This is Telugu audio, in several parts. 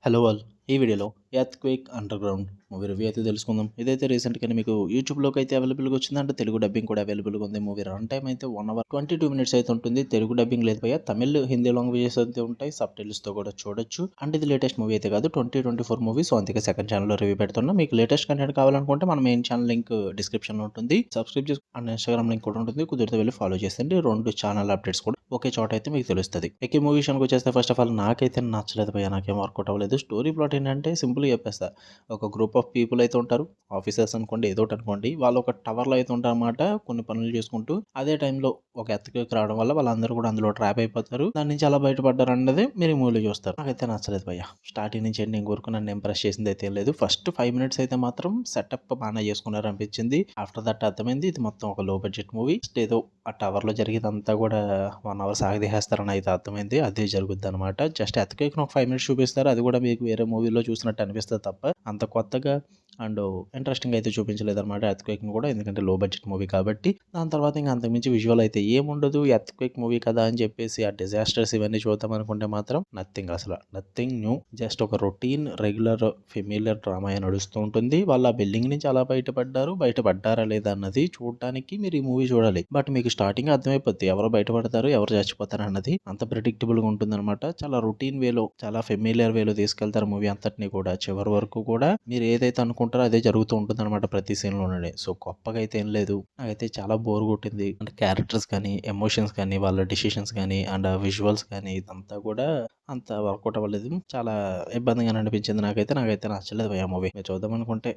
Hello all. ఈ వీడియోలో ఎర్త్‌క్వేక్ అండర్‌గ్రౌండ్ మూవీ రివ్యూ అయితే తెలుసుకుందాం. ఇదైతే రీసెంట్‌గానే మీకు యూట్యూబ్‌లోకి అయితే అవైలబుల్‌గా వచ్చింది. అంటే తెలుగు డబ్బింగ్ కూడా అవైలబుల్‌గా ఉంది. మూవీ రన్ టైమ్ అయితే 1 అవర్ 22 మినిట్స్ అయితే ఉంటుంది. తెలుగు డబ్బింగ్ లేదు భయ్యా. తమిళ్, హిందీ లాంగ్వేజెస్ అయితే ఉంటాయి. సబ్‌టైటిల్స్‌తో కూడా చూడొచ్చు. అండ్ ఇది లేటెస్ట్ మూవీ అయితే కాదు. 2024 మూవీ. సో అందుకే సెకండ్ ఛానెల్‌లో రివ్యూ పెడుతున్నా. మీకు లేటెస్ట్ కంటెంట్ కావాలనుకుంటే మన మెయిన్ ఛానల్ లింక్ డిస్క్రిప్షన్‌లో ఉంటుంది. సబ్స్క్రైబ్ చేసుకో అండ్ ఇన్‌స్టాగ్రామ్ లింక్ కూడా ఉంటుంది. కుదిరితే వెళ్లి ఫాలో చేసేయండి. 2 ఛానల్ అప్డేట్స్ కూడా ఒకే చోట అయితే మీకు తెలుస్తది. ఇక ఈ మూవీ విషయానికి వచ్చేస్తే ఫస్ట్ ఆఫ్ ఆల్ నాకైతే నచ్చలేదు భయ్యా. నాకేం వర్కౌట్ అవ్వలేదు. స్టోరీ ప్లాట్ ఏంటంటే సింపుల్‌గా చెప్పేస్తా. ఒక గ్రూప్ ఆఫ్ పీపుల్ అయితే ఉంటారు. ఆఫీసర్స్ అనుకోండి, ఏదో ఒకటి అనుకోండి. వాళ్ళు ఒక టవర్‌లో అయితే ఉంటారన్నమాట. కొన్ని పనులు చేసుకుంటూ. అదే టైంలో ఒక ఎర్త్‌క్వేక్ రావడం వల్ల వాళ్ళందరూ కూడా అందులో ట్రాప్ అయిపోతారు. దాని నుంచి ఎలా బయటపడ్డారన్నది మీరు ఈ మూవీలో చూస్తారు. నాకైతే నచ్చలేదు భయ్యా. స్టార్టింగ్ నుంచి ఎండింగ్ వరకు నన్ను ఇంప్రెస్ చేసింది అయితే ఏం లేదు. ఫస్ట్ 5 మినిట్స్ అయితే మాత్రం సెటప్ బానే చేసుకున్నారు అనిపించింది. ఆఫ్టర్ దట్ అర్థమైంది ఇది మొత్తం ఒక లో బడ్జెట్ మూవీ. జస్ట్ ఏదో ఆ టవర్‌లో జరిగేదంతా కూడా 1 అవర్ సాగదీసేస్తారని అయితే అర్థమైంది. అదే జరుగుద్దనమాట. జస్ట్ ఎర్త్‌క్వేక్‌ని ఒక 5 మినిట్స్ చూపిస్తారు. అది కూడా మీకు వేరే మూవీలో చూసినట్టు అనిపిస్తది తప్ప అంత కొత్తగా అండ్ ఇంట్రెస్టింగ్ అయితే చూపించలేదనమాట ఎర్త్‌క్వేక్‌ని కూడా. ఎందుకంటే లో బడ్జెట్ మూవీ కాబట్టి. దాని తర్వాత ఇంక అంతకుమించి విజువల్ అయితే ఏముండదు. ఎర్త్‌క్వేక్ మూవీ కదా అని చెప్పేసి ఆ డిజాస్టర్స్ ఇవన్నీ చూద్దాం అనుకుంటే మాత్రం నథింగ్ అసల. Nothing new. జస్ట్ ఒక రొటీన్ రెగ్యులర్ ఫెమిలియర్ డ్రామా నడుస్తూ ఉంటుంది. వాళ్ళు ఆ బిల్డింగ్ నుంచి అలా బయటపడ్డారు. బయటపడ్డారా లేదా అన్నది చూడటానికి మీరు ఈ మూవీ చూడాలి. బట్ మీకు స్టార్టింగ్ అర్థమైపోద్ది. ఎవరు బయటపడతారు, ఎవరు చచ్చిపోతారు అన్నది. అంత ప్రెడిక్టబుల్‌గా ఉంటుందన్నమాట. చాలా రొటీన్ వేలో, చాలా ఫెమిలియర్ వేలో తీసుకెళ్తారు మూవీ అంతటిని కూడా. చివరి వరకు కూడా మీరు ఏదైతే అనుకుంటారో అదే జరుగుతూ ఉంటుందన్నమాట ప్రతి సీన్‌లోనే. సో గొప్పగా అయితే ఏం లేదు. నాకైతే చాలా బోర్ కొట్టింది. అంటే క్యారెక్టర్స్ కానీ, ఎమోషన్స్ కానీ, వాళ్ళ డెసిషన్స్ కానీ అండ్ విజువల్స్ కానీ ఇదంతా కూడా అంత వర్కౌట్ అవ్వలేదు. చాలా ఇబ్బందిగానే అనిపించింది నాకైతే. నాకైతే నచ్చలేదు భయ్యా మూవీ. మీరు చూద్దామనుకుంటే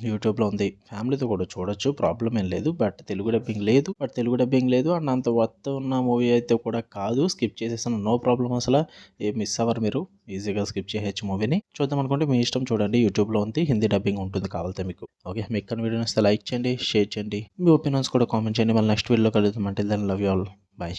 యూట్యూబ్‌లో ఉంది. ఫ్యామిలీతో కూడా చూడొచ్చు. ప్రాబ్లమ్ ఏం లేదు. బట్ తెలుగు డబ్బింగ్ లేదు. అండ్ అంత వర్త్ ఉన్న మూవీ అయితే కూడా కాదు. స్కిప్ చేసేసాను. నో ప్రాబ్లమ్ అసల. ఏం మిస్ అవ్వరు మీరు. ఈజీగా స్కిప్ చేయొచ్చు మూవీని. చూద్దామనుకుంటే మీ ఇష్టం చూడండి. యూట్యూబ్‌లో ఉంది. హిందీ డబ్బింగ్ ఉంటుంది కావాలితే మీకు. ఓకే. మీకు కానీ వీడియో నచ్చితే లైక్ చేయండి, షేర్ చేయండి. మీ ఒపీనియన్స్ కూడా కామెంట్ చేయండి. మళ్ళీ నెక్స్ట్ వీడియోలో కలుద్దాం. Until then love you all. Bye.